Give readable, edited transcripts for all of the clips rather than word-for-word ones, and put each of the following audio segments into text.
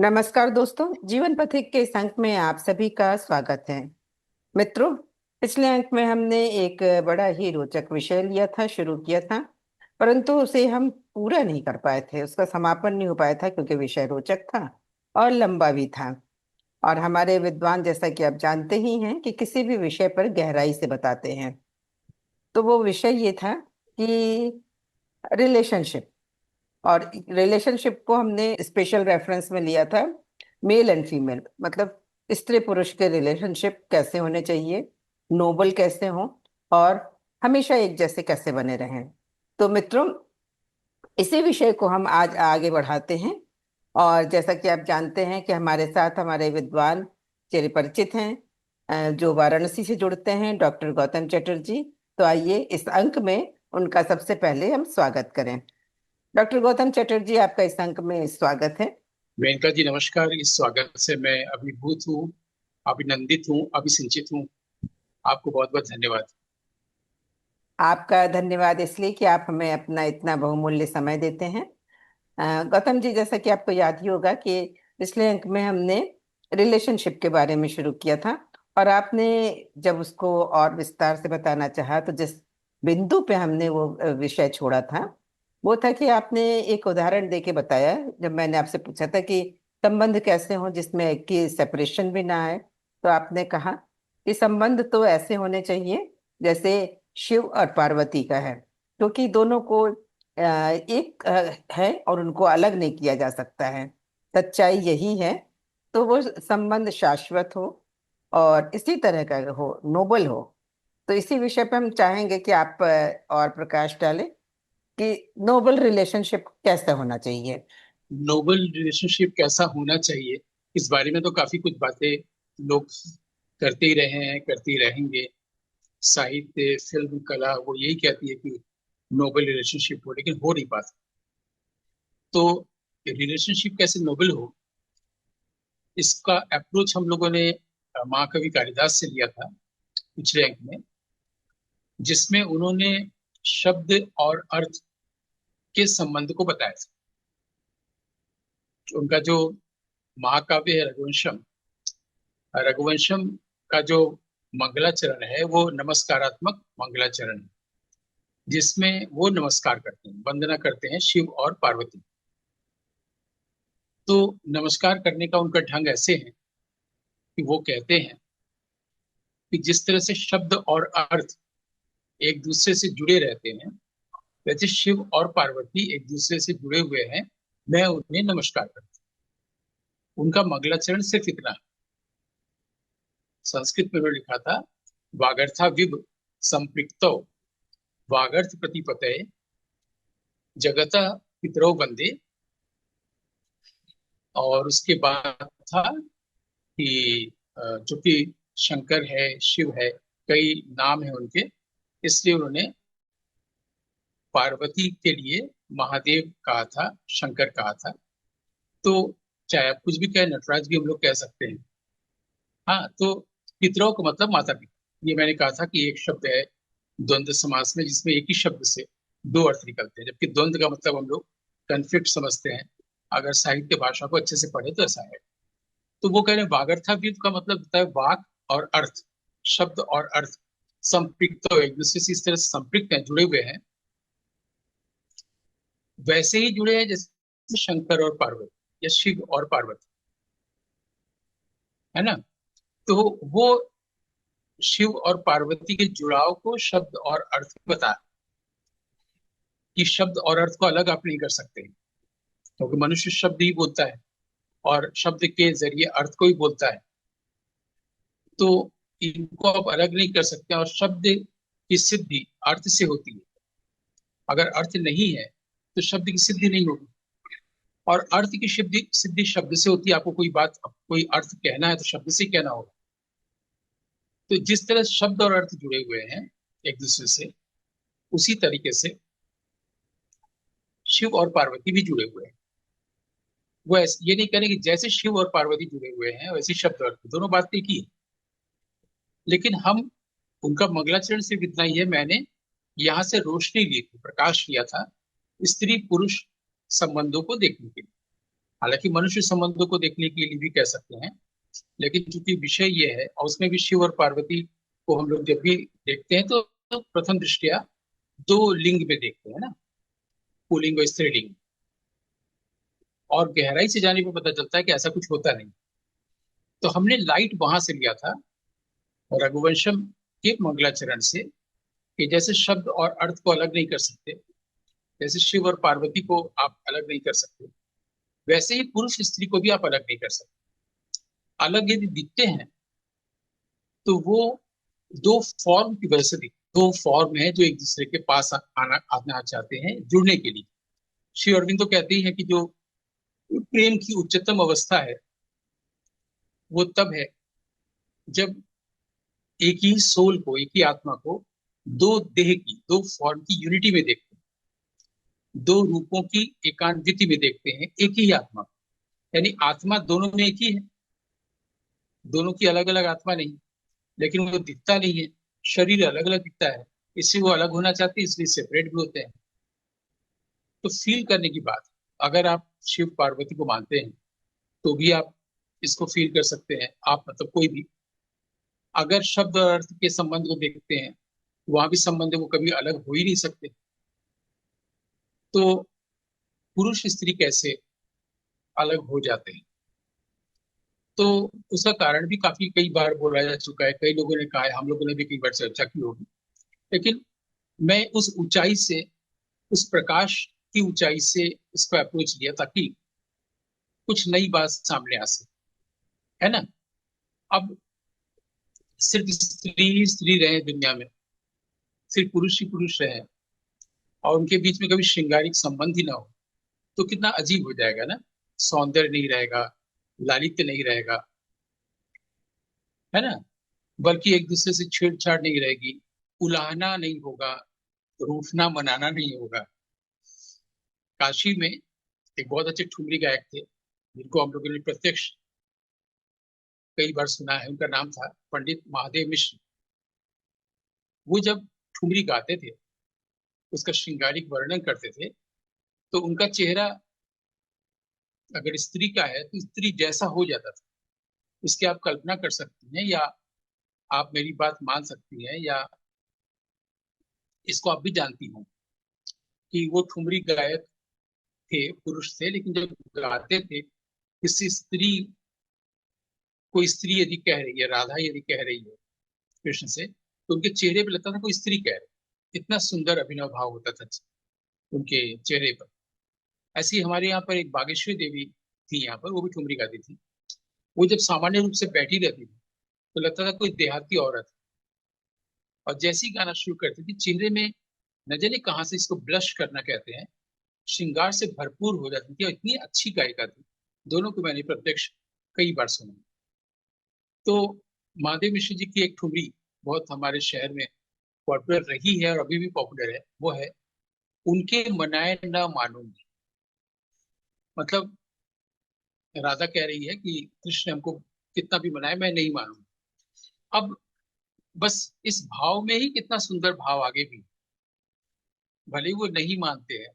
नमस्कार दोस्तों, जीवन पथिक के इस अंक में आप सभी का स्वागत है। मित्रों, पिछले अंक में हमने एक बड़ा ही रोचक विषय लिया था, शुरू किया था, परंतु उसे हम पूरा नहीं कर पाए थे। उसका समापन नहीं हो पाया था क्योंकि विषय रोचक था और लंबा भी था। और हमारे विद्वान, जैसा कि आप जानते ही हैं, कि किसी भी विषय पर गहराई से बताते हैं। तो वो विषय ये था कि रिलेशनशिप। और रिलेशनशिप को हमने स्पेशल रेफरेंस में लिया था मेल एंड फीमेल, मतलब स्त्री पुरुष के रिलेशनशिप कैसे होने चाहिए, नोबल कैसे हों, और हमेशा एक जैसे कैसे बने रहें। तो मित्रों, इसी विषय को हम आज आगे बढ़ाते हैं। और जैसा कि आप जानते हैं कि हमारे साथ हमारे विद्वान चेहरे परिचित हैं, जो वाराणसी से जुड़ते हैं, डॉक्टर गौतम चटर्जी। तो आइए इस अंक में उनका सबसे पहले हम स्वागत करें। डॉक्टर गौतम चटर्जी, आपका इस अंक में स्वागत है। मेनका जी नमस्कार। इस स्वागत से मैं अभिभूत हूँ, अभिनंदित हूँ, अभिसिंचित हूँ। आपको बहुत बहुत धन्यवाद। आपका धन्यवाद इसलिए कि आप हमें अपना इतना बहुमूल्य समय देते हैं। गौतम जी, जैसा कि आपको याद ही होगा कि पिछले अंक में हमने रिलेशनशिप के बारे में शुरू किया था। और आपने जब उसको और विस्तार से बताना चाहा, तो जिस बिंदु पे हमने वो विषय छोड़ा था, वो था कि आपने एक उदाहरण दे के बताया। जब मैंने आपसे पूछा था कि संबंध कैसे हो जिसमें एक की सेपरेशन भी ना आए, तो आपने कहा कि संबंध तो ऐसे होने चाहिए जैसे शिव और पार्वती का है, क्योंकि दोनों को एक है और उनको अलग नहीं किया जा सकता है। सच्चाई यही है। तो वो संबंध शाश्वत हो और इसी तरह का हो, नोबल हो। तो इसी विषय पे हम चाहेंगे कि आप और प्रकाश डालें कि नोबल रिलेशनशिप कैसा होना चाहिए। नोबल रिलेशनशिप कैसा होना चाहिए, इस बारे में तो काफी कुछ बातें लोग करते ही रहे हैं, करते ही रहेंगे। साहित्य, फिल्म, कला वो यही कहती है कि नोबल रिलेशनशिप हो, लेकिन हो नहीं पाता। तो रिलेशनशिप कैसे नोबल हो, इसका अप्रोच हम लोगों ने महाकवि कालिदास से लिया था पिछले अंक में, जिसमें उन्होंने शब्द और अर्थ के संबंध को बताया था। उनका जो महाकाव्य है रघुवंशम, रघुवंशम का जो मंगलाचरण है वो नमस्कारात्मक मंगलाचरण है, जिसमें वो नमस्कार करते हैं, वंदना करते हैं शिव और पार्वती। तो नमस्कार करने का उनका ढंग ऐसे है कि वो कहते हैं कि जिस तरह से शब्द और अर्थ एक दूसरे से जुड़े रहते हैं, वैसे शिव और पार्वती एक दूसरे से जुड़े हुए हैं। मैं उन्हें नमस्कार करता हूँ। उनका मंगलाचरण सिर्फ इतना है। संस्कृत में उन्होंने लिखा था, वागर्था विब संपृक्तो वागर्थ प्रतिपतये जगता पितरौ वंदे। और उसके बाद था कि जो कि शंकर है, शिव है, कई नाम है उनके, इसलिए उन्होंने पार्वती के लिए महादेव कहा था, शंकर कहा था। तो चाहे आप कुछ भी कहें, नटराज भी हम लोग कह सकते हैं। हाँ, तो पितरों का मतलब माता पिता। ये मैंने कहा था कि एक शब्द है द्वंद्व समास में, जिसमें एक ही शब्द से दो अर्थ निकलते हैं, जबकि द्वंद्व का मतलब हम लोग कन्फ्लिक्ट समझते हैं। अगर साहित्य भाषा को अच्छे से पढ़े तो ऐसा है। तो वो कह रहे हैं वागर्थाव्युत का मतलब होता है वाक और अर्थ, शब्द और अर्थ संपृक्त, एक दूसरे से इस तरह से संपृक्त हैं, जुड़े हुए हैं। वैसे ही जुड़े हैं जैसे शंकर और पार्वती या शिव और पार्वती, है ना। तो वो शिव और पार्वती के जुड़ाव को शब्द और अर्थ बता, कि शब्द और अर्थ को अलग आप नहीं कर सकते, क्योंकि मनुष्य शब्द ही बोलता है और शब्द के जरिए अर्थ को ही बोलता है। तो इनको आप अलग नहीं कर सकते, और शब्द की सिद्धि अर्थ से होती है। अगर अर्थ नहीं है तो शब्द की सिद्धि नहीं होगी, और अर्थ की सिद्धि सिद्धि शब्द से होती है। आपको कोई बात, कोई अर्थ कहना है तो शब्द से कहना होगा। तो जिस तरह शब्द और अर्थ जुड़े हुए हैं एक दूसरे से, उसी तरीके से शिव और पार्वती भी जुड़े हुए हैं। वो ऐसे ये नहीं कह रहे कि जैसे शिव और पार्वती जुड़े हुए हैं वैसे शब्द और अर्थ, दोनों बात एक ही है। लेकिन हम उनका मंगलाचरण सिर्फ इतना ही है। मैंने यहाँ से रोशनी ली थी, प्रकाश लिया था स्त्री पुरुष संबंधों को देखने के लिए। हालांकि मनुष्य संबंधों को देखने के लिए भी कह सकते हैं, लेकिन चूंकि विषय ये है और उसमें भी शिव और पार्वती को हम लोग जब भी देखते हैं तो प्रथम दृष्टया दो लिंग में देखते हैं ना, पुल्लिंग और स्त्रीलिंग। और गहराई से जाने पर पता चलता है कि ऐसा कुछ होता नहीं। तो हमने लाइट वहां से लिया था रघुवंशम के मंगलाचरण से, कि जैसे शब्द और अर्थ को अलग नहीं कर सकते, जैसे शिव और पार्वती को आप अलग नहीं कर सकते, वैसे ही पुरुष स्त्री को भी आप अलग नहीं कर सकते। अलग यदि दिखते हैं तो वो दो फॉर्म की वजह से दिखते, दो फॉर्म है जो एक दूसरे के पास आना चाहते हैं जुड़ने के लिए। श्री अरविंद तो कहते ही है कि जो प्रेम की उच्चतम अवस्था है वो तब है जब एक ही सोल को, एक ही आत्मा को दो देह की, दो फॉर्म की यूनिटी में देखते हैं, दो रूपों की एकांतिति में देखते हैं एक ही आत्मा को। यानी आत्मा दोनों में एक ही है, दोनों की अलग अलग आत्मा नहीं, लेकिन वो दिखता नहीं है, शरीर अलग अलग दिखता है, इससे वो अलग होना चाहते हैं, इसलिए सेपरेट भी होते हैं। तो फील करने की बात है। अगर आप शिव पार्वती को मानते हैं तो भी आप इसको फील कर सकते हैं, आप मतलब कोई भी। अगर शब्द और अर्थ के संबंध को देखते हैं, वहां भी संबंध वो कभी अलग हो ही नहीं सकते। तो पुरुष स्त्री कैसे अलग हो जाते हैं, तो उसका कारण भी काफी कई बार बोला जा चुका है, कई लोगों ने कहा है, हम लोगों ने भी कई बार चर्चा की होगी। लेकिन मैं उस ऊंचाई से, उस प्रकाश की ऊंचाई से इसको अप्रोच किया ताकि कुछ नई बात सामने आ सके, है ना। अब सिर्फ स्त्री ही स्त्री रहे दुनिया में, सिर्फ पुरुष ही पुरुष रहे, और उनके बीच में कभी श्रृंगारिक संबंध ही ना हो, तो कितना अजीब हो जाएगा ना। सौंदर्य नहीं रहेगा, लालित्य नहीं रहेगा, है ना। बल्कि एक दूसरे से छेड़छाड़ नहीं रहेगी, उलाहना नहीं होगा, रूठना मनाना नहीं होगा। काशी में एक बहुत अच्छे ठुमरी गायक थे जिनको हम लोगों ने प्रत्यक्ष कई बार सुना है, उनका नाम था पंडित महादेव मिश्र। वो जब ठुमरी गाते थे, उसका श्रृंगारिक वर्णन करते थे, तो उनका चेहरा अगर स्त्री का है तो स्त्री जैसा हो जाता था। इसकी आप कल्पना कर सकती हैं, या आप मेरी बात मान सकती हैं, या इसको आप भी जानती हैं कि वो ठुमरी गायक थे, पुरुष थे, लेकिन जब गाते थे किसी स्त्री, कोई स्त्री यदि कह रही है, राधा यदि कह रही है कृष्ण से, तो उनके चेहरे पे लगता था कोई स्त्री कह रही। इतना सुंदर अभिनव भाव होता था उनके चेहरे पर। ऐसी ही हमारे यहाँ पर एक बागेश्वरी देवी थी, यहाँ पर वो भी ठुमरी गाती थी। वो जब सामान्य रूप से बैठी रहती थी तो लगता था कोई देहाती औरत है। और जैसे ही गाना शुरू करती थी, चेहरे में न जाने कहाँ से, इसको ब्लश करना कहते हैं, श्रृंगार से भरपूर हो जाती थी, और इतनी अच्छी गायिका थी। दोनों को मैंने प्रत्यक्ष कई बार सुना। तो महादेव मिश्र जी की एक ठुमरी बहुत हमारे शहर में पॉपुलर रही है और अभी भी पॉपुलर है, वो है उनके मनाए ना मानूंगी। मतलब राधा कह रही है कि कृष्ण हमको कितना भी मनाए, मैं नहीं मानूंगी। अब बस इस भाव में ही कितना सुंदर भाव आगे भी, भले ही वो नहीं मानते हैं,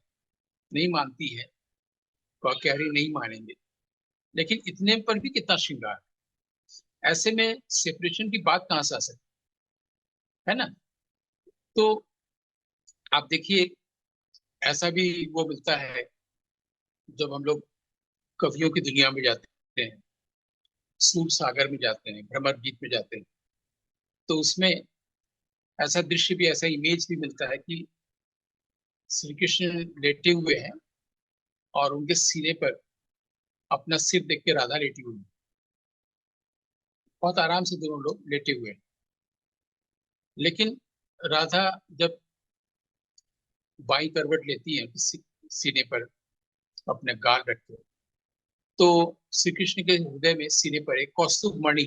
नहीं मानती है, तो कह रही नहीं मानेंगे, लेकिन इतने पर भी कितना श्रृंगार। ऐसे में सेपरेशन की बात कहाँ से आ सकती है ना। तो आप देखिए, ऐसा भी वो मिलता है जब हम लोग कवियों की दुनिया में जाते हैं, सूर सागर में जाते हैं, भ्रमर गीत में जाते हैं, तो उसमें ऐसा दृश्य भी, ऐसा इमेज भी मिलता है कि श्री कृष्ण लेटे हुए हैं और उनके सीने पर अपना सिर देख के राधा लेटी हुई है। बहुत आराम से दोनों लोग लेटे हुए हैं, लेकिन राधा जब बाई करवट लेती है सीने पर अपने गाल रख के, तो श्री कृष्ण के हृदय में सीने पर एक कौस्तुभ मणि,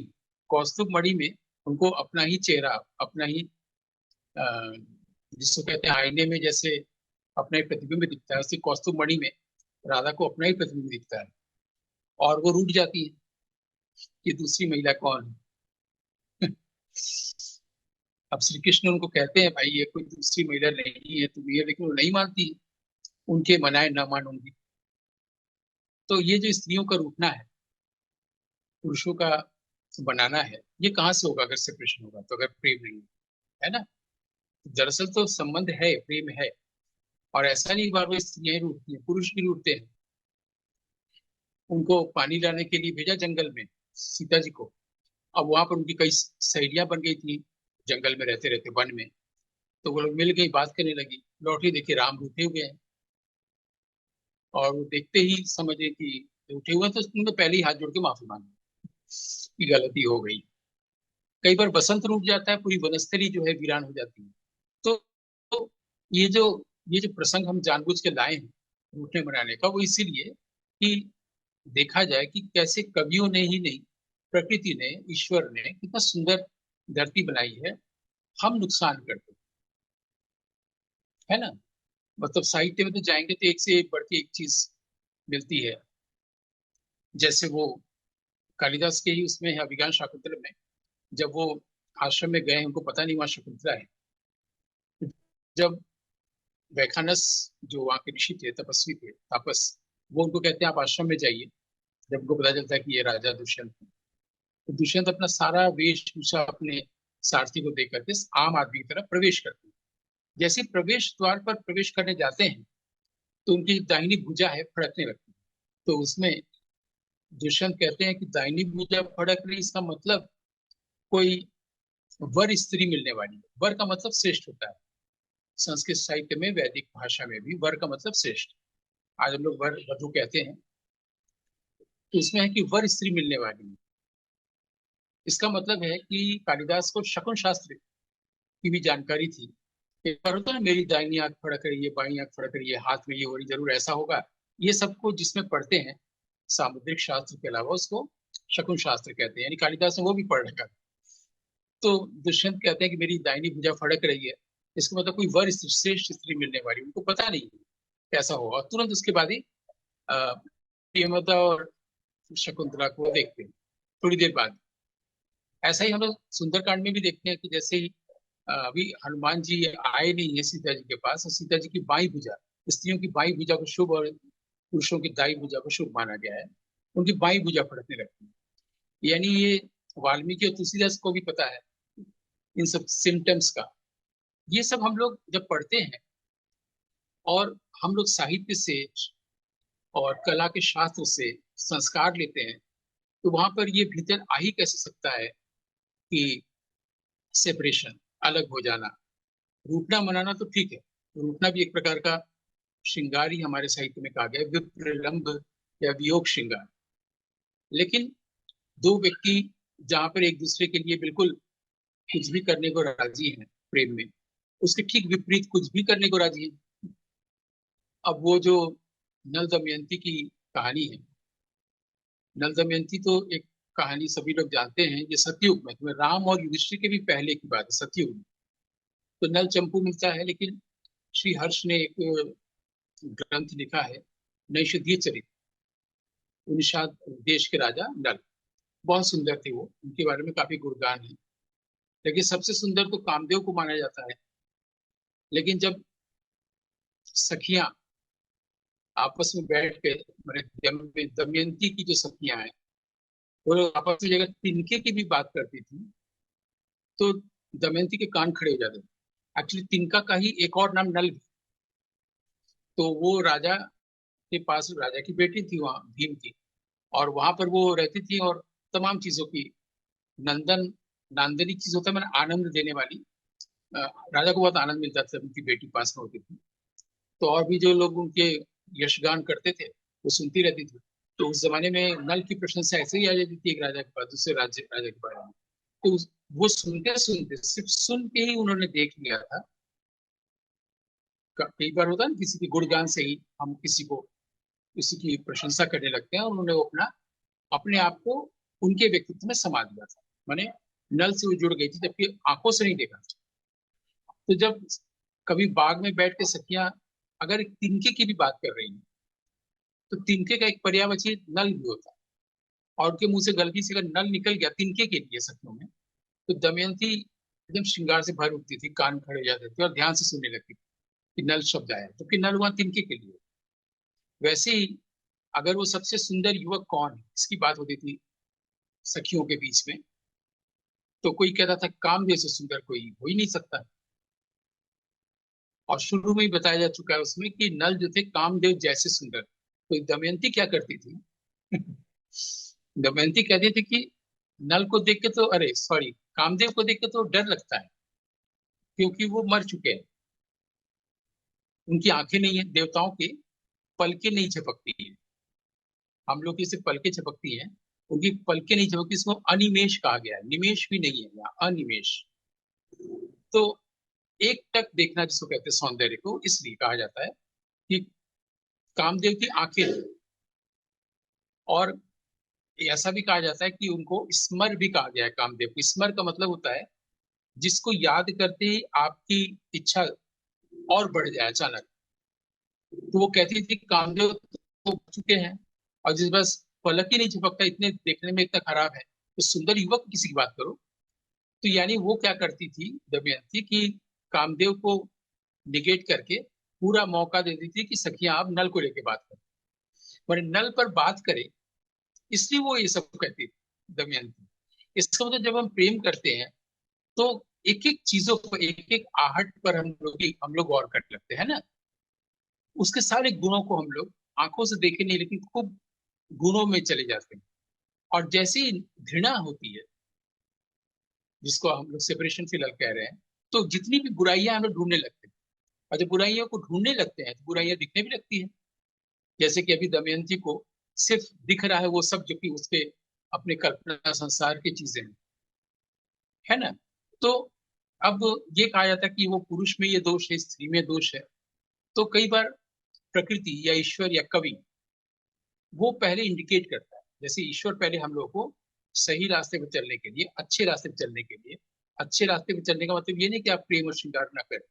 कौस्तुभ मणि में उनको अपना ही चेहरा, अपना ही अ, जिसको कहते हैं आईने में जैसे अपना ही प्रतिबिंब दिखता है, उसी कौस्तुभ मणि में राधा को अपना ही प्रतिबिंब दिखता है। और वो रूठ जाती है कि दूसरी महिला कौन है। अब श्री कृष्ण उनको कहते हैं भाई ये कोई दूसरी महिला नहीं है, तुम ये, लेकिन वो नहीं मानती है, उनके मनाए न मानूंगी। तो ये जो स्त्रियों का रूठना है, पुरुषों का बनाना है, ये कहाँ से होगा अगर सेपरेशन होगा तो, अगर प्रेम नहीं है ना। दरअसल तो संबंध है, प्रेम है। और ऐसा नहीं बार बार स्त्रियां ही रूठती हैं, पुरुष भी रूठते हैं। उनको पानी लाने के लिए भेजा जंगल में, सीता जी को। अब वहां पर उनकी कई सहेलियां बन गई थी, जंगल में रहते रहते वन में। तो वो लोग मिल गई, बात करने लगी, लौटी देखिए राम रूठे हुए हैं। और वो देखते ही समझे कि रूठे हुए हैं, तो उनको पहले ही हाथ जोड़ के माफी मांगी कि गलती हो गई। कई बार बसंत रूठ जाता है, पूरी वनस्पति जो है वीरान हो जाती है। तो, तो ये जो ये जो प्रसंग हम जानबूझ के लाए हैं रूठने मनाने का, वो इसीलिए कि देखा जाए कि कैसे कवियों ने ही नहीं, प्रकृति ने, ईश्वर ने कितना सुंदर धरती बनाई है, हम नुकसान करते हैं, है ना। मतलब साहित्य में तो जाएंगे तो एक से एक बढ़ के एक चीज मिलती है। जैसे वो कालिदास के ही उसमें है अभिज्ञान शाकुंतलम में, जब वो आश्रम में गए, उनको पता नहीं वहां शकुंतला है। जब वैखानस, जो वहाँ के ऋषि थे, तपस्वी थे, तापस, वो उनको कहते हैं आप आश्रम में जाइए। जब उनको पता चलता है कि ये राजा दुष्यंत है, तो दुष्यंत अपना सारा वेशभूषा अपने सारथी को देकर के आम आदमी की तरफ प्रवेश करते हैं। जैसे ही प्रवेश द्वार पर प्रवेश करने जाते हैं, तो उनकी दाहिनी भुजा है फड़कने लगती है। तो उसमें दुष्यंत कहते हैं कि दाहिनी भुजा फड़क रही, इसका मतलब कोई वर स्त्री मिलने वाली है। वर का मतलब श्रेष्ठ होता है। संस्कृत साहित्य में, वैदिक भाषा में भी वर का मतलब श्रेष्ठ। आज हम लोग वर वधु कहते हैं, तो इसमें है कि वर स्त्री मिलने वाली है। इसका मतलब है कि कालिदास को शकुन शास्त्र की भी जानकारी थी। एक बार होता है ना, मेरी दाहिनी आंख फड़क रही है, बाई आंख फड़क रही है, हाथ में ये हो रही, जरूर ऐसा होगा। ये सबको जिसमें पढ़ते हैं सामुद्रिक शास्त्र के अलावा, उसको शकुन शास्त्र कहते हैं। यानी कालिदास ने वो भी पढ़ रखा। तो दुष्यंत कहते हैं कि मेरी दाहिनी भुजा फड़क रही है, इसका मतलब कोई वर श्रेष्ठ स्त्री मिलने वाली। उनको पता नहीं कैसा होगा। और तुरंत उसके बाद ही प्रियमदा और शकुंतला को देखते हैं थोड़ी देर बाद। ऐसा ही हम लोग सुंदरकांड में भी देखते हैं कि जैसे ही अभी हनुमान जी आए नहीं है सीता जी के पास, और सीता जी की बाई भुजा, स्त्रियों की बाई भुजा को शुभ और पुरुषों की दाई भुजा को शुभ माना गया है, उनकी बाई भुजा फड़कने लगती है। यानी ये वाल्मीकि और तुलसीदास को भी पता है इन सब सिम्टम्स का। ये सब हम लोग जब पढ़ते हैं, और हम लोग साहित्य से और कला के शास्त्र से संस्कार लेते हैं, तो वहां पर ये भीतर आ ही कैसे सकता है कि सेपरेशन, अलग हो जाना। रूठना मनाना तो ठीक है, रूठना भी एक प्रकार का श्रृंगार ही हमारे साहित्य में कहा गया है, विप्रलंब या वियोग श्रृंगार। लेकिन दो व्यक्ति जहां पर एक दूसरे के लिए बिल्कुल कुछ भी करने को राजी हैं प्रेम में, उसके ठीक विपरीत कुछ भी करने को राजी है। अब वो जो नल दमयंती की कहानी है, नल दमयंती तो एक कहानी सभी लोग जानते हैं, ये सतयुग में, तुम्हें राम और युधिष्ठिर के भी पहले की बात है, सतयुग में। तो नल चंपू मिलता है, लेकिन श्री हर्ष ने एक ग्रंथ लिखा है, नैषधीय चरित, निषाद देश के राजा नल। बहुत सुंदर थे वो, उनके बारे में काफी गुणगान है। लेकिन सबसे सुंदर तो कामदेव को माना जाता है। लेकिन जब सखियां आपस में बैठ के, मैंने दमयंती की जो सखियां हैं, वो लोग आपस में अगर तिनके की भी बात करती थी, तो दमयंती के कान खड़े हो जाते थे। एक्चुअली तिनका का ही एक और नाम नल भी। तो वो राजा के पास, राजा की बेटी थी वहां, भीम की, और वहां पर वो रहती थी। और तमाम चीजों की नंदन, नांदनी चीज होता है, मैंने आनंद देने वाली। अ, राजा को बहुत आनंद मिलता था उनकी बेटी पास में होती थी। तो और भी जो लोग उनके यशगान करते थे, वो सुनती रहती थी। तो उस जमाने में नल की प्रशंसा ऐसे ही आ जाती थी एक राजा के पास दूसरे राज्य राजा के बारे में। तो वो सुनते सुनते, सिर्फ सुन के ही उन्होंने देख लिया था। कई बार होता है ना, किसी के गुणगान से ही हम किसी की प्रशंसा करने लगते हैं, और उन्होंने वो अपने आप को उनके व्यक्तित्व में समा दिया था। माने नल से वो जुड़ गई थी, जबकि आंखों से नहीं देखा था। तो जब कभी बाग में बैठ के सखियां अगर एक तिनके की भी बात कर रही हैं, तो तिनके का एक पर्यायवाची नल भी होता है। और उनके मुंह से गलती से अगर नल निकल गया तिनके के लिए सखियों में, तो दमयंती एकदम श्रृंगार से भर उठती थी, कान खड़े हो जाते थे और ध्यान से सुनने लगती थी कि नल शब्द आया, जबकि नल वहां तिनके के लिए। वैसे ही अगर वो सबसे सुंदर युवक कौन है इसकी बात होती थी सखियों के बीच में, तो कोई कहता था कामदेव से सुंदर कोई हो ही नहीं सकता। और शुरू में ही बताया जा चुका है उसमें कि नल जो थे कामदेव जैसे सुंदर। तो दमयंती क्या करती थी? दमयंती कहती थी कि नल को देख के तो, अरे सॉरी, कामदेव को देख के तो डर लगता है, क्योंकि वो मर चुके हैं। उनकी आंखें नहीं है, देवताओं की पलकें नहीं झपकती है। हम लोग की सिर्फ पलकें झपकती हैं, उनकी पलकें नहीं झपकती। इसको अनिमेष कहा गया है, निमेष भी नहीं है यहाँ, अनिमेष। तो एक टक देखना जिसको कहते हैं सौंदर्य को, इसलिए कहा जाता है कि कामदेव की आंखें हैं। और ऐसा भी कहा जाता है कि उनको स्मर भी कहा गया है। कामदेव को स्मर का मतलब होता है जिसको याद करते ही आपकी इच्छा और बढ़ जाए अचानक। तो वो कहती थी कामदेव तो मर चुके हैं, और जिस बस पलक ही नहीं झपकता, इतने देखने में इतना खराब है, तो सुंदर युवक किसी की बात करो। तो यानी वो क्या करती थी दमयंती कि कामदेव को निगेट करके पूरा मौका दे देती थी कि सखियां आप नल को लेके बात करें, पर नल पर बात करें, इसलिए वो ये सब कहती थी दमयंती। इसका मतलब जब हम प्रेम करते हैं तो एक एक चीजों को, एक एक आहट पर हम लोग गौर करने लगते हैं ना। उसके सारे गुणों को हम लोग आंखों से देखे नहीं, लेकिन खूब गुणों में चले जाते हैं। और जैसी घृणा होती है, जिसको हम लोग सेपरेशन फिलहाल कह रहे हैं, तो जितनी भी बुराइयां हम लोग ढूंढने लगते हैं। और जब बुराइयों को ढूंढने लगते हैं तो बुराइयां दिखने भी लगती है। जैसे कि अभी दमयंती को सिर्फ दिख रहा है वो सब जो कि उसके अपने कल्पना संसार की चीजें हैं, है ना। तो अब ये कहा जाता है कि वो पुरुष में ये दोष है, स्त्री में दोष है। तो कई बार प्रकृति या ईश्वर या कवि वो पहले इंडिकेट करता है। जैसे ईश्वर पहले हम लोग को सही रास्ते पर चलने के लिए, अच्छे रास्ते पर चलने के लिए, अच्छे रास्ते पर चलने का मतलब ये नहीं कि आप प्रेम और श्रृंगार ना करें,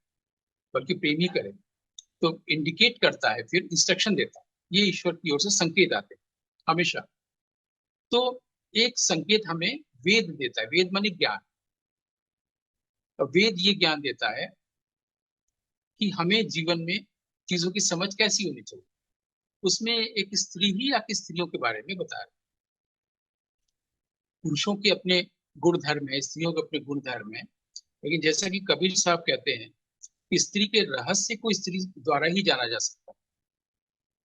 बल्कि प्रेम ही करें। तो इंडिकेट करता है, फिर इंस्ट्रक्शन देता है। ये ईश्वर की ओर से संकेत आते हैं हमेशा। तो एक संकेत हमें वेद देता है, वेद माने ज्ञान। और वेद ये ज्ञान देता है कि हमें जीवन में चीजों की समझ कैसी होनी चाहिए। उसमें एक स्त्री ही आके स्त्रियों के बारे में बता रहा है। पुरुषों के अपने गुण धर्म है, स्त्रियों के अपने गुण धर्म है। लेकिन जैसा कि कबीर साहब कहते हैं कि स्त्री के रहस्य को स्त्री द्वारा ही जाना जा सकता है।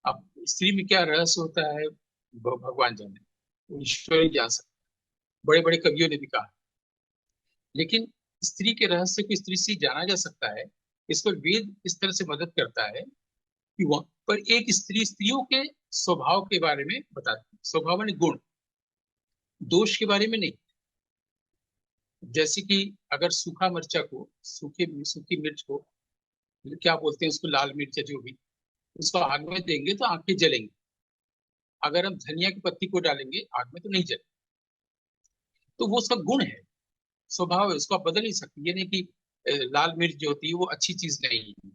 अब स्त्री में क्या रहस्य होता है, भगवान जाने, वो ईश्वर ही जान सकता है। बड़े बड़े कवियों ने भी कहा। लेकिन स्त्री के रहस्य को स्त्री से ही जाना जा सकता है। इस पर वेद इस तरह से मदद करता है कि वहां पर एक स्त्री स्त्रियों के स्वभाव के बारे में बताती है। स्वभाव माने गुण, दोष के बारे में नहीं। जैसे कि अगर सूखा मिर्चा को, सूखी मिर्च को, क्या बोलते हैं उसको, लाल मिर्च या जो भी, उसको आग में देंगे तो आंखें जलेंगी। अगर हम धनिया की पत्ती को डालेंगे आग में तो नहीं जले। तो वो उसका गुण है, स्वभाव है, उसको आप बदल नहीं सकते। ये नहीं कि लाल मिर्च जो होती है वो अच्छी चीज नहीं है।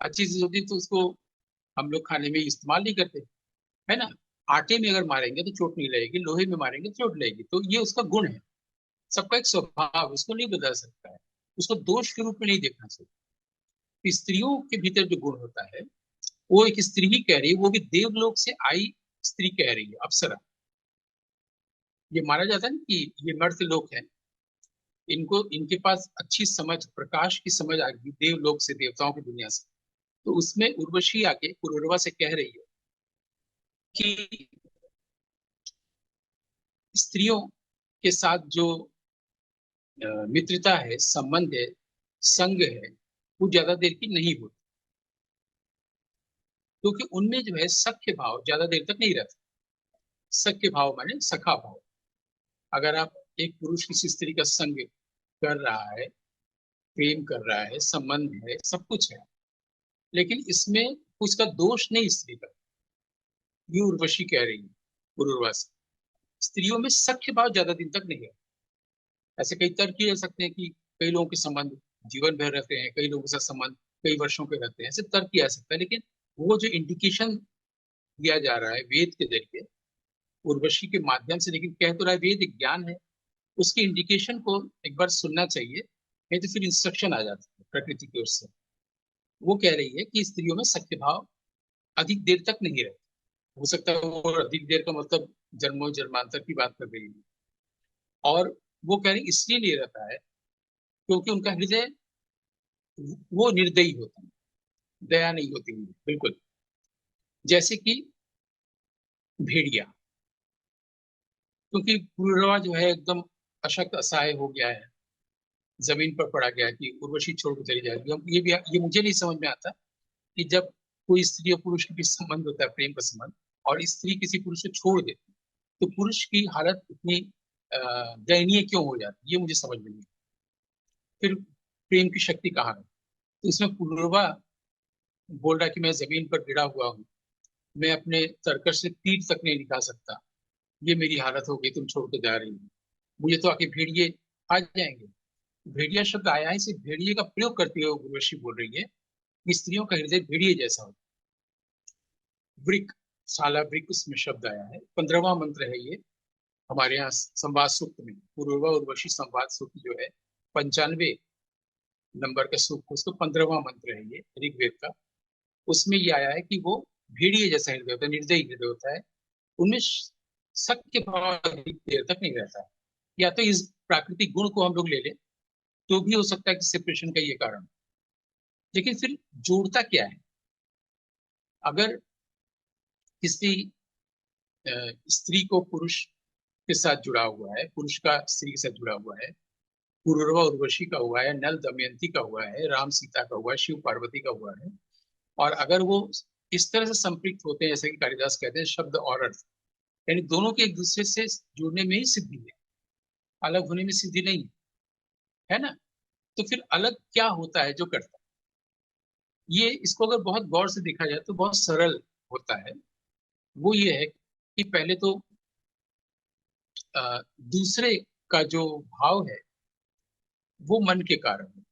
अच्छी चीज होती है तो उसको हम लोग खाने में इस्तेमाल नहीं करते, है ना। आटे में अगर मारेंगे तो चोट नहीं लगेगी, लोहे में मारेंगे तो चोट लगेगी। तो ये उसका गुण है। सबका एक स्वभाव, उसको नहीं बदल सकता है। उसको दोष के रूप में नहीं देखना चाहिए। स्त्रियों के भीतर जो गुण होता है, वो एक स्त्री ही कह रही है, वो भी देवलोक से आई स्त्री कह रही है, अप्सरा। ये माना जाता है ना कि ये मर्द लोग हैं, इनको, इनके पास अच्छी समझ, प्रकाश की समझ आ गई देवलोक से, देवताओं की दुनिया से। तो उसमें उर्वशी आके पुरुरवा से कह रही है कि स्त्रियों के साथ जो मित्रता है, संबंध है, संग है, वो ज्यादा देर की नहीं होती, क्योंकि उनमें जो है सख्य भाव ज्यादा देर तक नहीं रहता। सख्य भाव माने सखा भाव। अगर आप एक पुरुष किसी स्त्री का संग कर रहा है, प्रेम कर रहा है, संबंध है, सब कुछ है, लेकिन इसमें उसका दोष नहीं स्त्री का, ये उर्वशी कह रही है पुरुर्वा से। स्त्रियों में सख्य भाव ज्यादा दिन तक नहीं है। ऐसे कई तर्क किए जा सकते हैं कि कई लोगों के संबंध जीवन भर रहते हैं, कई लोगों के साथ संबंध कई वर्षों के रहते हैं, ऐसे तर्क किया जा सकता है। लेकिन वो जो इंडिकेशन दिया जा रहा है वेद के जरिए, उर्वशी के माध्यम से, लेकिन कह तो रहा है वेद एक ज्ञान है, उसके इंडिकेशन को एक बार सुनना चाहिए, नहीं तो फिर इंस्ट्रक्शन आ जाती है प्रकृति की ओर से। वो कह रही है कि स्त्रियों में सख्य भाव अधिक देर तक नहीं रहता। हो सकता है वो अधिक देर का मतलब जन्मों जन्मांतर की बात कर रही है। और वो कह रही इसलिए ले रहता है क्योंकि उनका हृदय वो निर्दयी होता है, दया नहीं होती उनमें बिल्कुल। जैसे कि भेड़िया, क्योंकि पुरुरवा जो है एकदम अशक्त असहाय हो गया है, जमीन पर पड़ा गया है कि उर्वशी छोड़ के चली जाएगी। ये मुझे नहीं समझ में आता कि जब कोई स्त्री और पुरुष के बीच संबंध होता है, प्रेम का संबंध, और स्त्री किसी पुरुष को छोड़ देती है, तो पुरुष की हालत इतनी दयनीय क्यों हो जाती है, ये मुझे समझ में नहीं आता। फिर प्रेम की शक्ति कहाँ है? तो इसमें पुरुरवा बोल रहा है कि मैं जमीन पर गिरा हुआ हूँ, मैं अपने तरकश से तीर तक नहीं निकाल सकता, ये मेरी हालत हो गई, तुम छोड़ के जा रही हो, मुझे तो आके भेड़िए आ जाएंगे। भेड़िया शब्द आया है, इसे भेड़िए का प्रयोग करते हुए उर्वशी बोल रही है कि स्त्रियों का हृदय भेड़िए जैसा होता है। वृक, साला वृक उसमें शब्द आया है, 15वां मंत्र है ये हमारे यहाँ संवाद सूक्त में। पूर्वा उर्वशी संवाद सूक्त जो है 95 नंबर का सूक्त, उसको 15वां मंत्र है ये ऋग्वेद का। उसमें ये आया है कि वो भेड़िए जैसा हृदय होता है, निर्दयी हृदय होता है, उनमें शक के भाव अधिक देर तक नहीं रहता है। या तो इस प्राकृतिक गुण को हम लोग ले लें तो भी हो सकता है कि सेपरेशन का ये कारण। लेकिन फिर जोड़ता क्या है? अगर किसी स्त्री को पुरुष के साथ जुड़ा हुआ है, पुरुष का स्त्री के साथ जुड़ा हुआ है, पुरुरवा उर्वशी का हुआ है, नल दमयंती का हुआ है, राम सीता का हुआ है, शिव पार्वती का हुआ है, और अगर वो इस तरह से संपृक्त होते हैं जैसे कि कालिदास कहते हैं शब्द और अर्थ, यानी दोनों के एक दूसरे से जुड़ने में ही सिद्धि है, अलग होने में सिद्धि नहीं है ना? तो फिर अलग क्या होता है जो करता है? ये इसको अगर बहुत गौर से देखा जाए तो बहुत सरल होता है। वो ये है कि पहले तो दूसरे का जो भाव है वो मन के कारण है।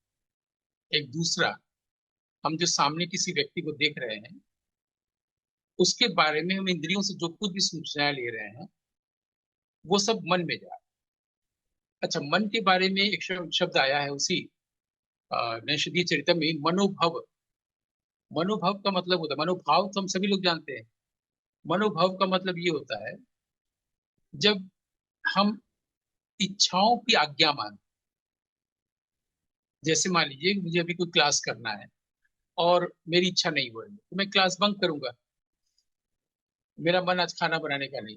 एक दूसरा, हम जो सामने किसी व्यक्ति को देख रहे हैं उसके बारे में हम इंद्रियों से जो कुछ भी सूचनाएं ले रहे हैं वो सब मन में जा रहा है। अच्छा, मन के बारे में एक शब्द आया है उसी नैषधीय चरित्र में, मनोभव। मनोभव का मतलब होता है, मनोभाव तो हम सभी लोग जानते हैं, मनोभाव का मतलब ये होता है जब हम इच्छाओं की आज्ञा मानते। जैसे मान लीजिए कि मुझे अभी कोई क्लास करना है और मेरी इच्छा नहीं हो रही है तो मैं क्लास बंक करूंगा। मेरा मन आज खाना बनाने का नहीं,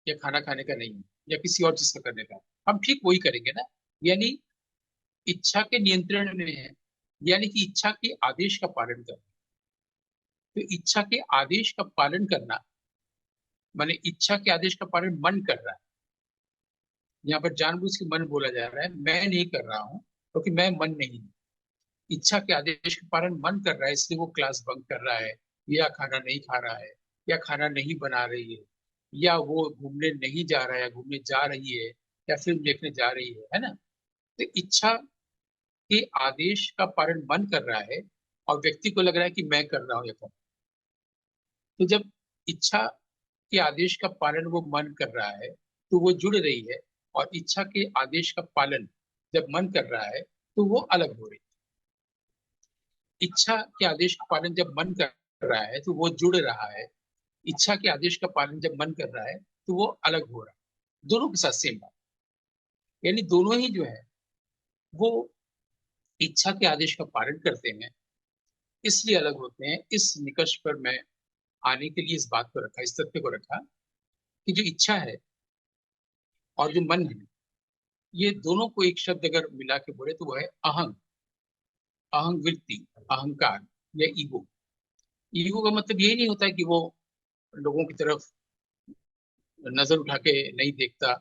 या खाना खाने का नहीं है, या किसी और चीज का करने का है। हम ठीक वही करेंगे ना, यानी इच्छा के नियंत्रण में है, यानी कि इच्छा के आदेश का पालन करना। तो इच्छा के आदेश का पालन करना माने इच्छा के आदेश का पालन मन कर रहा है। यहाँ पर जानबूझ के मन बोला जा रहा है, मैं नहीं कर रहा हूँ क्योंकि मैं मन नहीं हूँ। इच्छा के आदेश का पालन मन कर रहा है, इसलिए वो क्लास बंक कर रहा है, या खाना नहीं खा रहा है, या खाना नहीं बना रही है, या वो घूमने नहीं जा रहा है, घूमने जा रही है, या फिल्म देखने जा रही है ना? तो इच्छा के आदेश का पालन मन कर रहा है और व्यक्ति को लग रहा है कि मैं कर रहा हूँ या कर। तो जब इच्छा के आदेश का पालन वो मन कर रहा है तो वो जुड़ रही है, और इच्छा के आदेश का पालन जब मन कर रहा है तो वो अलग हो रही है। इच्छा के आदेश का पालन जब मन कर रहा है तो वो जुड़ रहा है, इच्छा के आदेश का पालन जब मन कर रहा है तो वो अलग हो रहा है। दोनों के साथ सेम बात, यानी दोनों ही जो है वो इच्छा के आदेश का पालन करते हैं, इसलिए अलग होते हैं। इस निष्कर्ष पर मैं आने के लिए इस बात को रखा, इस तथ्य को रखा कि जो इच्छा है और जो मन है, ये दोनों को एक शब्द अगर मिला के बोले तो वो है अहंग। अहंग वृत्ति, अहंकार या ईगो। ईगो का मतलब यही नहीं होता है कि वो लोगों की तरफ नजर उठा के नहीं देखता,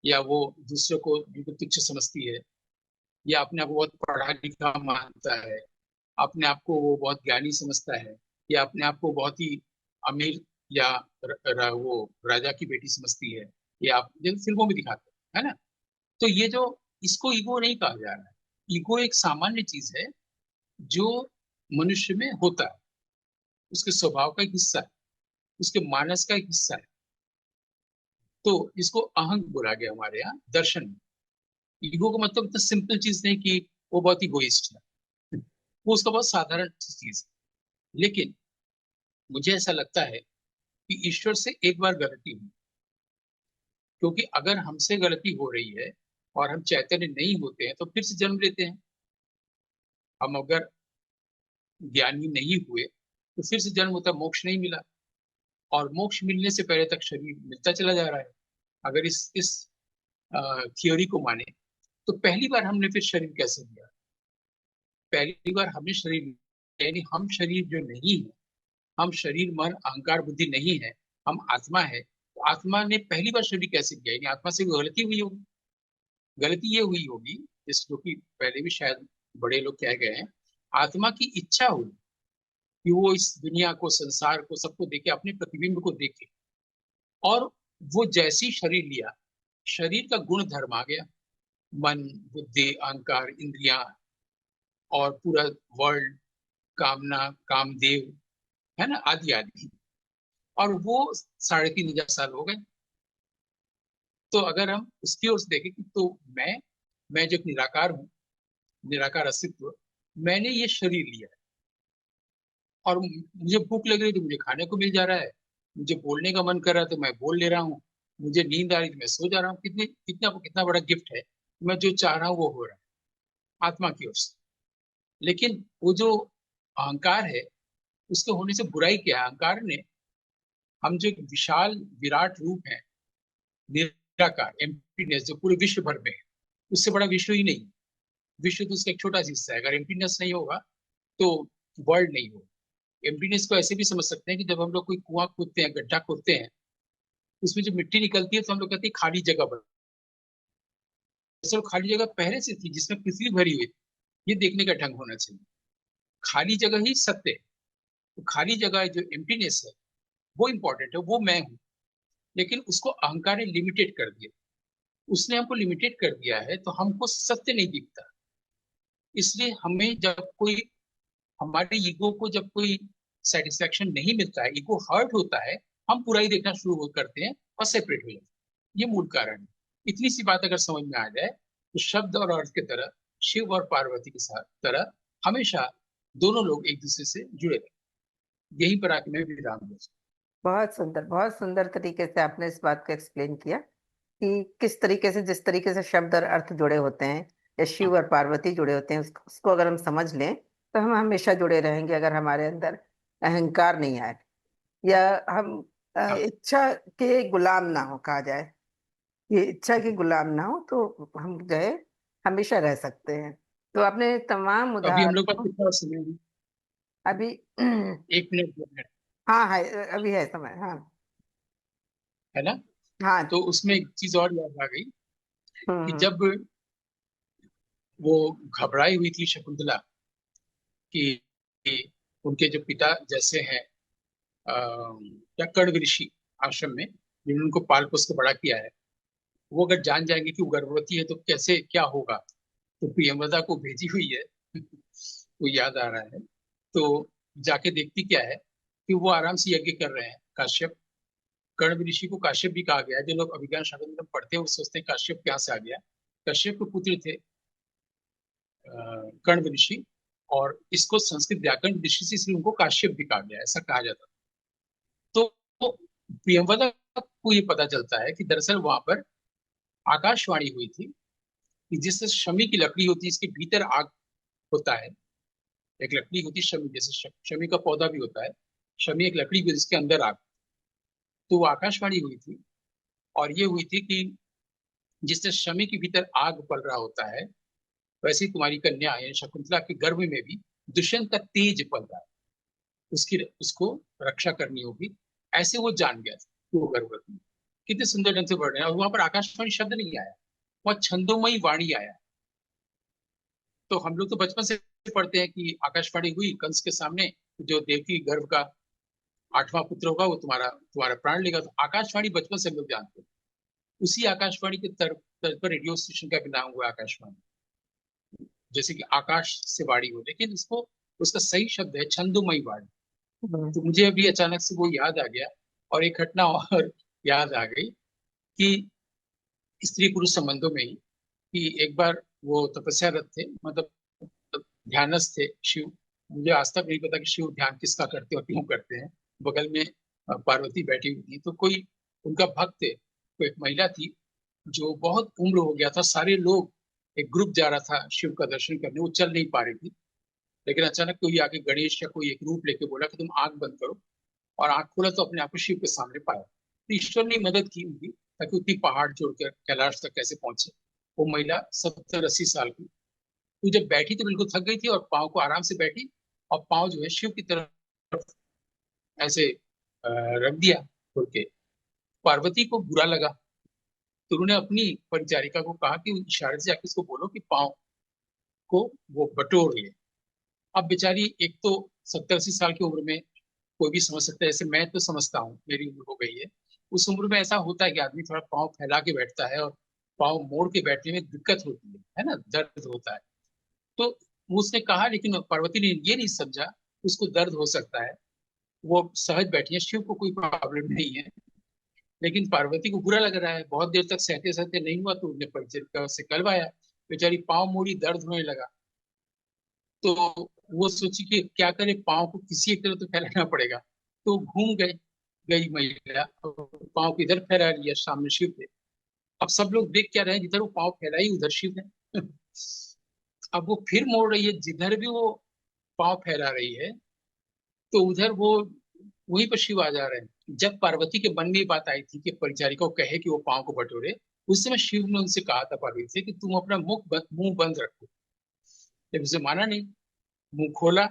या वो दूसरे को बिल्कुल तुच्छ समझती है, या अपने आप को बहुत पढ़ा लिखा मानता है, अपने आप को वो बहुत ज्ञानी समझता है, या अपने आप को बहुत ही अमीर, या वो राजा की बेटी समझती है, या आप जैसे फिल्मों में दिखाते हैं, है ना? तो ये जो, इसको ईगो नहीं कहा जा रहा है। ईगो एक सामान्य चीज है जो मनुष्य में होता है, उसके स्वभाव का एक हिस्सा है, उसके मानस का एक हिस्सा है। तो इसको अहंग बोला गया हमारे यहाँ दर्शन में। ईगो का मतलब तो सिंपल चीज नहीं कि वो बहुत इगोइस्ट है, वो उसका बहुत साधारण चीज है। लेकिन मुझे ऐसा लगता है कि ईश्वर से एक बार गलती हुई, क्योंकि अगर हमसे गलती हो रही है और हम चैतन्य नहीं होते हैं तो फिर से जन्म लेते हैं। हम अगर ज्ञानी नहीं हुए तो फिर से जन्म होता है, मोक्ष नहीं मिला, और मोक्ष मिलने से पहले तक शरीर मिलता चला जा रहा है। अगर इस थियोरी को माने तो पहली बार हमने फिर शरीर कैसे लिया? पहली बार हमने शरीर लिया, यानी हम शरीर जो नहीं है, हम शरीर मन अहंकार बुद्धि नहीं है, हम आत्मा है। तो आत्मा ने पहली बार शरीर कैसे लिया? यानी आत्मा से कोई गलती हुई होगी। गलती ये हुई होगी, इस जो कि पहले भी शायद बड़े लोग कह गए हैं, आत्मा की इच्छा हुई कि वो इस दुनिया को, संसार को, सबको देखे, अपने प्रतिबिंब को देखे, और वो जैसी शरीर लिया, शरीर का गुण धर्म आ गया, मन, बुद्धि, अहंकार, इंद्रियां, और पूरा वर्ल्ड, कामना, कामदेव, है ना, आदि आदि। और वो 3500 साल हो गए। तो अगर हम उसकी ओर से देखें कि तो मैं जो एक निराकार हूँ, निराकार अस्तित्व, मैंने ये शरीर लिया है, और मुझे भूख लग रही है तो मुझे खाने को मिल जा रहा है, मुझे बोलने का मन कर रहा है तो मैं बोल ले रहा हूँ, मुझे नींद आ रही है तो मैं सो जा रहा हूँ। कितनी कितना कितना बड़ा गिफ्ट है। मैं जो चाह रहा हूँ वो हो रहा है आत्मा की ओर से। लेकिन वो जो अहंकार है, उसके होने से बुराई क्या है? अहंकार ने, हम जो एक विशाल विराट रूप है, निराकार एम्प्टीनेस जो पूरे विश्व भर में है, उससे बड़ा विश्व ही नहीं। विश्व तो उसका एक छोटा सा हिस्सा है। अगर एम्प्टीनेस नहीं होगा तो वर्ल्ड नहीं होगा। एम्प्टीनेस को ऐसे भी समझ सकते हैं कि जब हम लोग कोई कुआं खोदते हैं, गड्ढा खोदते हैं, उसमें जो मिट्टी निकलती है तो हम लोग कहते हैं खाली जगह बन। दरअसल खाली जगह पहले से थी जिसमें पृथ्वी भरी हुई थी। ये देखने का ढंग होना चाहिए। खाली जगह ही सत्य है। तो खाली जगह जो एम्प्टीनेस है वो इंपॉर्टेंट है, वो मैं हूँ। लेकिन उसको अहंकार ने लिमिटेड कर दिया। उसने हमको लिमिटेड कर दिया है तो हमको सत्य नहीं दिखता। इसलिए हमें जब कोई, हमारे ईगो को जब कोई सेटिस्फेक्शन नहीं मिलता है, ईगो हर्ट होता है, हम बुराई देखना शुरू करते हैं और सेपरेट हो जाते हैं। ये मूल कारण है। इतनी सी बात अगर समझ में आ जाए तो शब्द और अर्थ की तरह, शिव और पार्वती के साथ तरह, हमेशा दोनों लोग एक दूसरे से जुड़े रहे। यहीं पर आके मैं विराम दूँ। बहुत सुंदर तरीके से आपने इस बात को एक्सप्लेन किया कि किस तरीके से, जिस तरीके से शब्द और अर्थ जुड़े होते हैं या शिव और पार्वती जुड़े होते हैं, उसको अगर हम समझ लें तो हम हमेशा जुड़े रहेंगे, अगर हमारे अंदर अहंकार नहीं आए या हम हाँ, इच्छा के गुलाम ना हो, कहा जाए, ये इच्छा के गुलाम ना हो, तो हम जो है हमेशा रह सकते हैं। तो आपने तमाम तो अभी हम लोग पास उदाहरणों कितना समय है? अभी 1 मिनट, 2 मिनट, हाँ है, अभी है समय, हाँ। है ना? हाँ। तो उसमें एक चीज और याद आ गई कि हम्म। जब वो घबराई हुई थी शकुंतला कि उनके जो पिता जैसे हैं, क्या कण्व ऋषि आश्रम में, जिन्होंने उनको पाल पोस के बड़ा किया है, वो अगर जान जाएंगे कि वो गर्भवती है तो कैसे क्या होगा। तो प्रियंवदा को भेजी हुई है वो याद आ रहा है। तो जाके देखती क्या है कि वो आराम से यज्ञ कर रहे हैं काश्यप। कण्व ऋषि को काश्यप भी कहा गया है। जो लोग अभिज्ञान शास्त्र में पढ़ते हैं वो सोचते हैं काश्यप कहाँ से आ गया। कश्यप के पुत्र थे कण्व ऋषि, और इसको संस्कृत व्याकरण ऋषि से इसलिए उनको काश्यप भी कहा गया है, ऐसा कहा जाता है। तो प्रियंवदा को ये पता चलता है कि दरअसल वहां पर आकाशवाणी हुई थी कि जिससे शमी की लकड़ी होती है, इसके भीतर आग होता है। एक लकड़ी होती है शमी, जैसे शमी का पौधा भी होता है, शमी एक लकड़ी भी, जिसके अंदर आग। तो वो आकाशवाणी हुई थी, और ये हुई थी कि जिससे शमी के भीतर आग पल रहा होता है, वैसे ही तुम्हारी कन्या यानी शकुंतला के गर्भ में भी दुष्यंत का तेज पल रहा है, उसकी उसको रक्षा करनी होगी। ऐसे वो जान गया था कि वो गर्भवती है। कितने सुंदर ढंग से पढ़ रहे हैं। और वहां पर आकाशवाणी शब्द नहीं आया, वहां छंदोमयी वाणी आया। तो हम लोग तो बचपन से पढ़ते हैं कि आकाशवाणी हुई कंस के सामने, जो देवकी गर्भ का 8वां पुत्र होगा वो तुम्हारा तुम्हारा प्राण लेगा। तो आकाशवाणी बचपन से हम लोग जानते हैं। उसी आकाशवाणी के तर्ज पर रेडियो स्टेशन का भी नाम हुआ आकाशवाणी। जैसे कि आकाश से वाणी हो, लेकिन इसको, उसका सही शब्द है छंदोमयी वाणी। हम्म। तो मुझे अभी अचानक से वो याद आ गया। और एक घटना और याद आ गई कि स्त्री पुरुष संबंधों में ही, कि एक बार वो तपस्यारत थे, मतलब ध्यानस्थ थे शिव। मुझे आज तक नहीं पता कि शिव ध्यान किसका करते और क्यों करते हैं। बगल में पार्वती बैठी हुई थी, तो कोई उनका भक्त है, कोई एक महिला थी जो बहुत उम्र हो गया था, सारे लोग एक ग्रुप जा रहा था शिव का दर्शन करने, वो चल नहीं पा रही थी। लेकिन अचानक कोई आके गणेश या कोई एक रूप लेके बोला कि तुम आंख बंद करो, और आंख खोला तो अपने आप को शिव के सामने पाया। तो ईश्वर ने मदद की उनकी, ताकि उतनी पहाड़ जोड़कर कैलाश तक कैसे पहुंचे। वो महिला 70-80 साल की, तो जब बैठी तो बिल्कुल थक गई थी, और पाँव को आराम से बैठी, और पाँव जो है शिव की तरफ ऐसे रख दिया खोल के। पार्वती को बुरा लगा, तो उन्होंने अपनी परिचारिका को कहा कि इशारे से जाके उसको बोलो कि पाँव को वो बटोर ले। अब बेचारी एक तो 70-80 साल की उम्र में कोई भी समझ सकता है, जैसे मैं तो समझता हूँ, मेरी उम्र हो गई है। उस उम्र में ऐसा होता है कि आदमी थोड़ा पाँव फैला के बैठता है, और पाँव मोड़ के बैठने में दिक्कत होती है ना, दर्द होता है। तो उसने कहा, लेकिन पार्वती ने ये नहीं समझा कि उसको दर्द हो सकता है, वो सहज बैठी है, शिव को कोई प्रॉब्लम नहीं है। लेकिन पार्वती को बुरा लग रहा है, बहुत देर तक सहते सहते नहीं हुआ, तो उसने परिचय से कहलवाया। बेचारी पाँव मोड़ी, दर्द होने लगा। तो वो सोची कि क्या करे, पाँव को किसी एक तरह तो फैलाना पड़ेगा। तो घूम गई महिला, पाँव को इधर फैला लिया सामने शिव पे। अब सब लोग देख क्या रहे हैं, जिधर वो पाँव फैलाई उधर शिव है। अब वो फिर मोड़ रही है, जिधर भी वो पाँव फैला रही है, तो उधर वो वहीं पर शिव आ जा रहे हैं। जब पार्वती के मन में ये बात आई थी कि परिचारिका को कहे कि वो पाँव को बटोरे, उस समय शिव ने उनसे कहा था पार्वती से कि तुम अपना मुंह बंद रखो। लेकिन उसे माना नहीं, मुंह खोला।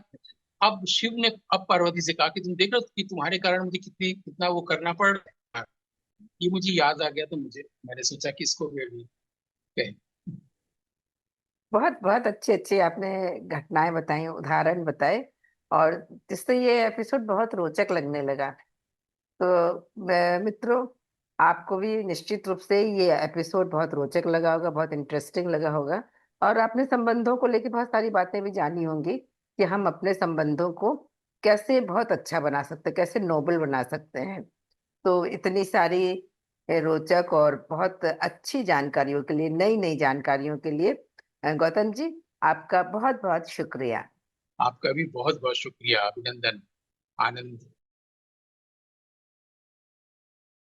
अब शिव ने अब पार्वती से कहा कि तुम देख रहे हो कि तुम्हारे कारण मुझे कितना वो करना पड़ रहा है। ये मुझे याद आ गया, तो मैंने सोचा कि इसको भी अभी कहें। बहुत बहुत अच्छे अच्छे आपने घटनाएं बताई, उदाहरण बताए, और जिससे ये एपिसोड बहुत रोचक लगने लगा। तो मित्रों, आपको भी निश्चित रूप से ये एपिसोड बहुत रोचक लगा होगा, बहुत इंटरेस्टिंग लगा होगा। और आपने संबंधों को लेकर बहुत सारी बातें भी जानी होंगी कि हम अपने संबंधों को कैसे बहुत अच्छा बना सकते हैं, कैसे नोबल बना सकते हैं। तो इतनी सारी रोचक और बहुत अच्छी जानकारियों के लिए, नई नई जानकारियों के लिए गौतम जी, आपका बहुत बहुत शुक्रिया। आपका भी बहुत बहुत शुक्रिया, अभिनंदन, आनंद।